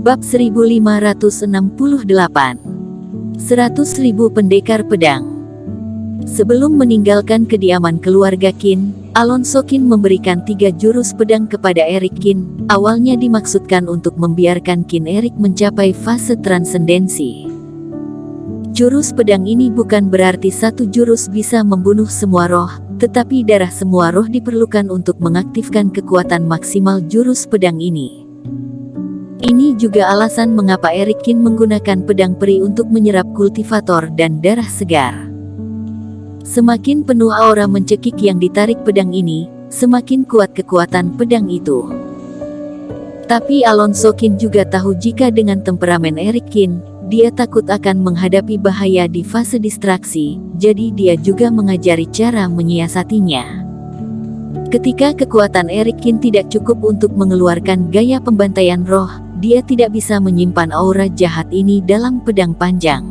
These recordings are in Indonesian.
Bab 1568. 100.000 pendekar pedang. Sebelum meninggalkan kediaman keluarga Qin, Alonso Qin memberikan 3 jurus pedang kepada Erik Qin. Awalnya dimaksudkan untuk membiarkan Qin Erik mencapai fase transendensi. Jurus pedang ini bukan berarti satu jurus bisa membunuh semua roh, tetapi darah semua roh diperlukan untuk mengaktifkan kekuatan maksimal jurus pedang ini. Ini juga alasan mengapa Erik Qin menggunakan pedang peri untuk menyerap kultivator dan darah segar. Semakin penuh aura mencekik yang ditarik pedang ini, semakin kuat kekuatan pedang itu. Tapi Alonso Qin juga tahu jika dengan temperamen Erik Qin, dia takut akan menghadapi bahaya di fase distraksi, jadi dia juga mengajari cara menyiasatinya. Ketika kekuatan Erik Qin tidak cukup untuk mengeluarkan gaya pembantaian roh, dia tidak bisa menyimpan aura jahat ini dalam pedang panjang.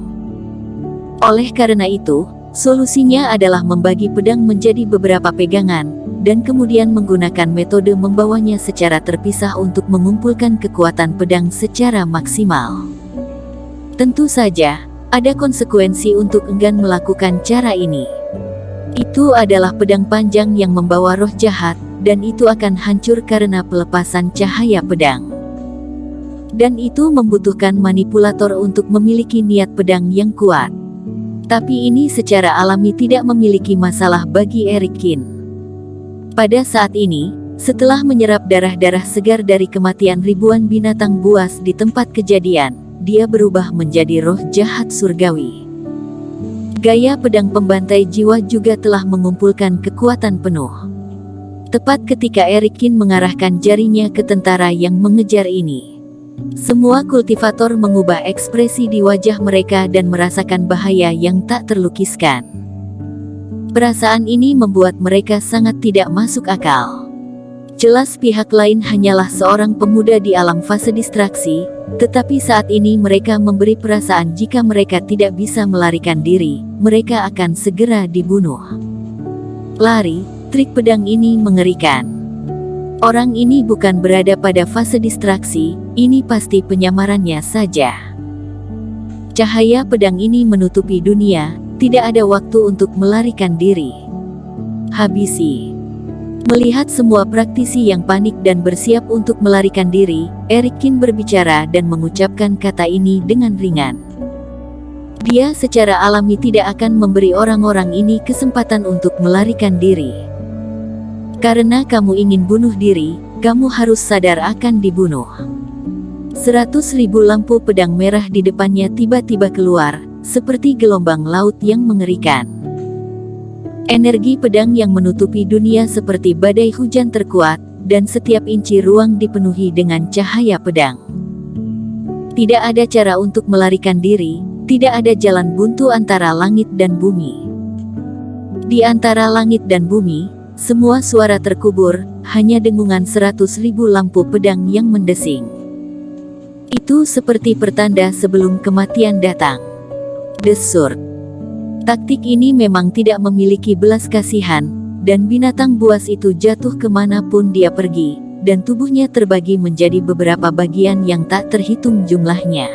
Oleh karena itu, solusinya adalah membagi pedang menjadi beberapa pegangan, dan kemudian menggunakan metode membawanya secara terpisah untuk mengumpulkan kekuatan pedang secara maksimal. Tentu saja, ada konsekuensi untuk enggan melakukan cara ini. Itu adalah pedang panjang yang membawa roh jahat, dan itu akan hancur karena pelepasan cahaya pedang. Dan itu membutuhkan manipulator untuk memiliki niat pedang yang kuat. Tapi ini secara alami tidak memiliki masalah bagi Erik Qin. Pada saat ini, setelah menyerap darah-darah segar dari kematian ribuan binatang buas di tempat kejadian, dia berubah menjadi roh jahat surgawi. Gaya pedang pembantai jiwa juga telah mengumpulkan kekuatan penuh. Tepat ketika Erik Qin mengarahkan jarinya ke tentara yang mengejar ini, semua kultivator mengubah ekspresi di wajah mereka dan merasakan bahaya yang tak terlukiskan. Perasaan ini membuat mereka sangat tidak masuk akal. Jelas pihak lain hanyalah seorang pemuda di alam fase distraksi, tetapi saat ini mereka memberi perasaan jika mereka tidak bisa melarikan diri, mereka akan segera dibunuh. Lari, trik pedang ini mengerikan. Orang ini bukan berada pada fase distraksi, ini pasti penyamarannya saja. Cahaya pedang ini menutupi dunia, tidak ada waktu untuk melarikan diri. Habisi. Melihat semua praktisi yang panik dan bersiap untuk melarikan diri, Erik Qin berbicara dan mengucapkan kata ini dengan ringan. Dia secara alami tidak akan memberi orang-orang ini kesempatan untuk melarikan diri. Karena kamu ingin bunuh diri, kamu harus sadar akan dibunuh. 100.000 lampu pedang merah di depannya tiba-tiba keluar, seperti gelombang laut yang mengerikan. Energi pedang yang menutupi dunia seperti badai hujan terkuat, dan setiap inci ruang dipenuhi dengan cahaya pedang. Tidak ada cara untuk melarikan diri, tidak ada jalan buntu antara langit dan bumi. Di antara langit dan bumi, semua suara terkubur, hanya dengungan 100.000 lampu pedang yang mendesing. Itu seperti pertanda sebelum kematian datang. Desur. Taktik ini memang tidak memiliki belas kasihan, dan binatang buas itu jatuh kemanapun dia pergi, dan tubuhnya terbagi menjadi beberapa bagian yang tak terhitung jumlahnya.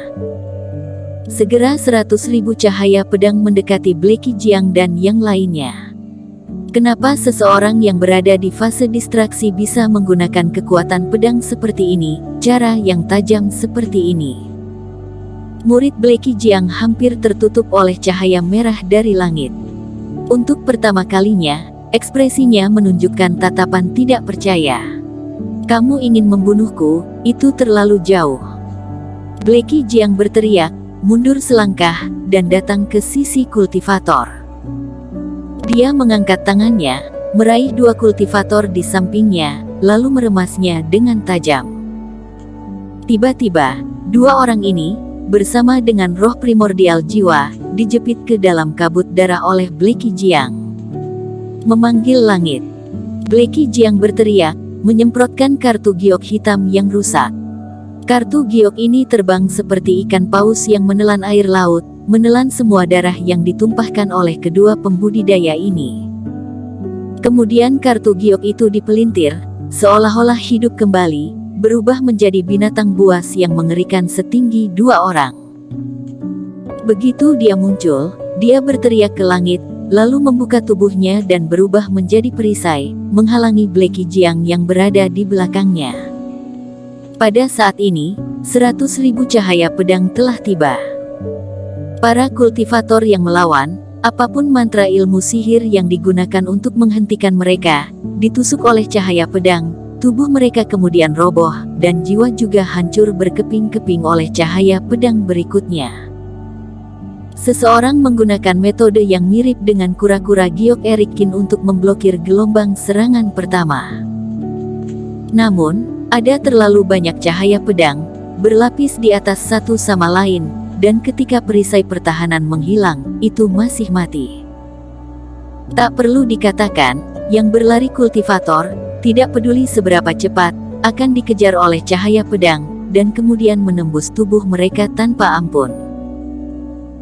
Segera 100.000 cahaya pedang mendekati Blacky Jiang dan yang lainnya. Kenapa seseorang yang berada di fase distraksi bisa menggunakan kekuatan pedang seperti ini, cara yang tajam seperti ini? Murid Blacky Jiang hampir tertutup oleh cahaya merah dari langit. Untuk pertama kalinya, ekspresinya menunjukkan tatapan tidak percaya. Kamu ingin membunuhku, itu terlalu jauh. Blacky Jiang berteriak, mundur selangkah, dan datang ke sisi kultivator. Dia mengangkat tangannya, meraih 2 kultivator di sampingnya, lalu meremasnya dengan tajam. Tiba-tiba, 2 orang ini, bersama dengan roh primordial jiwa, dijepit ke dalam kabut darah oleh Blacky Jiang. Memanggil langit. Blacky Jiang berteriak, menyemprotkan kartu giok hitam yang rusak. Kartu giok ini terbang seperti ikan paus yang menelan air laut, menelan semua darah yang ditumpahkan oleh kedua pembudidaya ini. Kemudian kartu giok itu dipelintir, seolah-olah hidup kembali, berubah menjadi binatang buas yang mengerikan setinggi 2 orang. Begitu dia muncul, dia berteriak ke langit, lalu membuka tubuhnya dan berubah menjadi perisai, menghalangi Blacky Jiang yang berada di belakangnya. Pada saat ini, 100.000 cahaya pedang telah tiba. Para kultivator yang melawan, apapun mantra ilmu sihir yang digunakan untuk menghentikan mereka, ditusuk oleh cahaya pedang, tubuh mereka kemudian roboh, dan jiwa juga hancur berkeping-keping oleh cahaya pedang berikutnya. Seseorang menggunakan metode yang mirip dengan kura-kura giok Erikin untuk memblokir gelombang serangan pertama. Namun, ada terlalu banyak cahaya pedang, berlapis di atas satu sama lain, dan ketika perisai pertahanan menghilang, itu masih mati. Tak perlu dikatakan, yang berlari kultivator, tidak peduli seberapa cepat, akan dikejar oleh cahaya pedang, dan kemudian menembus tubuh mereka tanpa ampun.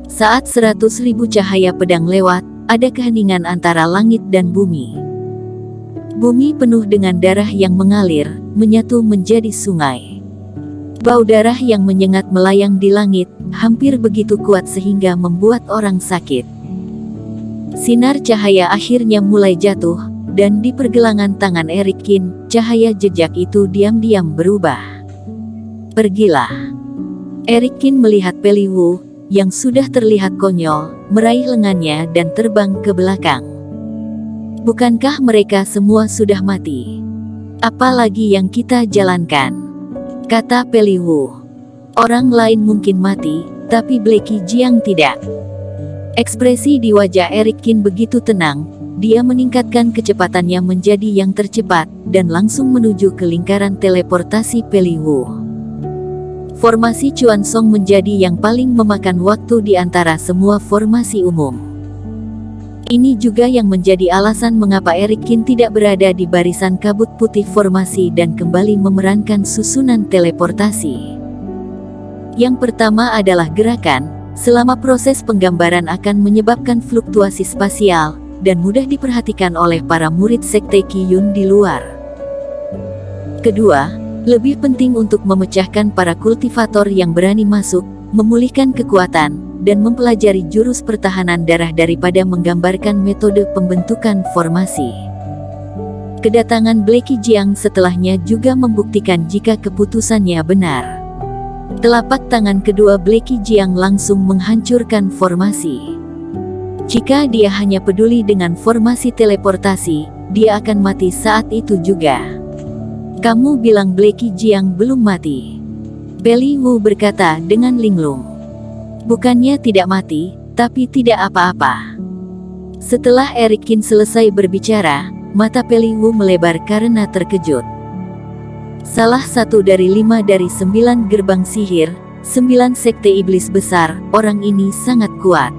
Saat 100.000 cahaya pedang lewat, ada keheningan antara langit dan bumi. Bumi penuh dengan darah yang mengalir, menyatu menjadi sungai. Bau darah yang menyengat melayang di langit, hampir begitu kuat sehingga membuat orang sakit. Sinar cahaya akhirnya mulai jatuh, dan di pergelangan tangan Erikin, cahaya jejak itu diam-diam berubah. Pergilah. Erikin melihat Peli Wu, yang sudah terlihat konyol, meraih lengannya dan terbang ke belakang. Bukankah mereka semua sudah mati? Apalagi yang kita jalankan? Kata Peli Wu. Orang lain mungkin mati, tapi Blacky Jiang tidak. Ekspresi di wajah Erikin begitu tenang, dia meningkatkan kecepatannya menjadi yang tercepat, dan langsung menuju ke lingkaran teleportasi Peli Wu. Formasi Chuan Song menjadi yang paling memakan waktu di antara semua formasi umum. Ini juga yang menjadi alasan mengapa Erikin tidak berada di barisan kabut putih formasi dan kembali memerankan susunan teleportasi. Yang pertama adalah gerakan, selama proses penggambaran akan menyebabkan fluktuasi spasial, dan mudah diperhatikan oleh para murid sekte Qiyun di luar. Kedua, lebih penting untuk memecahkan para kultivator yang berani masuk, memulihkan kekuatan, dan mempelajari jurus pertahanan darah daripada menggambarkan metode pembentukan formasi. Kedatangan Blacky Jiang setelahnya juga membuktikan jika keputusannya benar. Telapak tangan kedua Blacky Jiang langsung menghancurkan formasi. Jika dia hanya peduli dengan formasi teleportasi, dia akan mati saat itu juga. Kamu bilang Blacky Jiang belum mati? Peli Wu berkata dengan linglung. Bukannya tidak mati, tapi tidak apa-apa. Setelah Erikin selesai berbicara, mata Peli Wu melebar karena terkejut. Salah satu dari 5 dari 9 gerbang sihir, 9 sekte iblis besar, orang ini sangat kuat.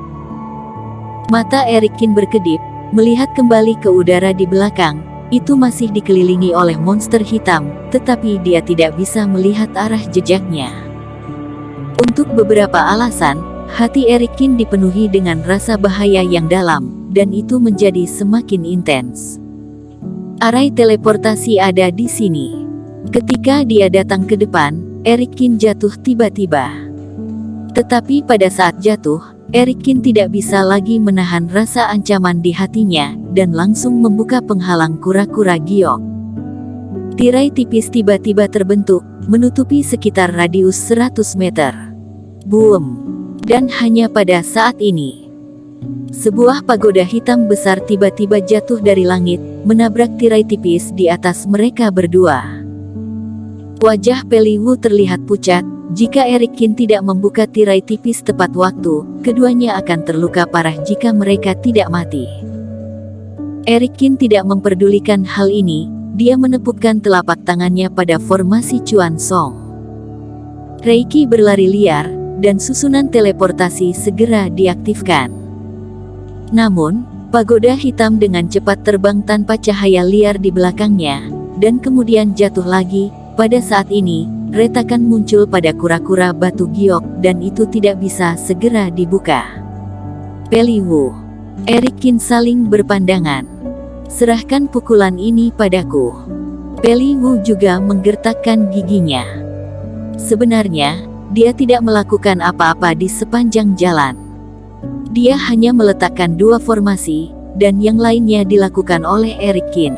Mata Erikin berkedip, melihat kembali ke udara di belakang, itu masih dikelilingi oleh monster hitam, tetapi dia tidak bisa melihat arah jejaknya. Untuk beberapa alasan, hati Erikin dipenuhi dengan rasa bahaya yang dalam, dan itu menjadi semakin intens. Arai teleportasi ada di sini. Ketika dia datang ke depan, Erikin jatuh tiba-tiba. Tetapi pada saat jatuh, Erikin tidak bisa lagi menahan rasa ancaman di hatinya, dan langsung membuka penghalang kura-kura giok. Tirai tipis tiba-tiba terbentuk, menutupi sekitar radius 100 meter. Boom! Dan hanya pada saat ini, sebuah pagoda hitam besar tiba-tiba jatuh dari langit, menabrak tirai tipis di atas mereka berdua. Wajah Peli Wu terlihat pucat. Jika Erikin tidak membuka tirai tipis tepat waktu, keduanya akan terluka parah jika mereka tidak mati. Erikin tidak memperdulikan hal ini, dia menepukkan telapak tangannya pada formasi Chuan Song. Reiki berlari liar, dan susunan teleportasi segera diaktifkan. Namun, pagoda hitam dengan cepat terbang tanpa cahaya liar di belakangnya, dan kemudian jatuh lagi. Pada saat ini, retakan muncul pada kura-kura batu giok, dan itu tidak bisa segera dibuka. Peli Wu, Erikin saling berpandangan. Serahkan pukulan ini padaku. Peli Wu juga menggertakkan giginya. Sebenarnya, dia tidak melakukan apa-apa di sepanjang jalan. Dia hanya meletakkan 2 formasi, dan yang lainnya dilakukan oleh Eric Kin.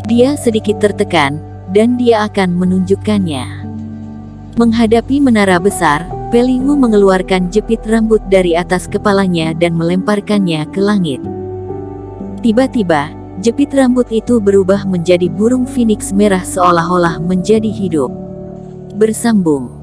Dia sedikit tertekan, dan dia akan menunjukkannya. Menghadapi menara besar, Peli Wu mengeluarkan jepit rambut dari atas kepalanya dan melemparkannya ke langit. Tiba-tiba, jepit rambut itu berubah menjadi burung phoenix merah seolah-olah menjadi hidup. Bersambung.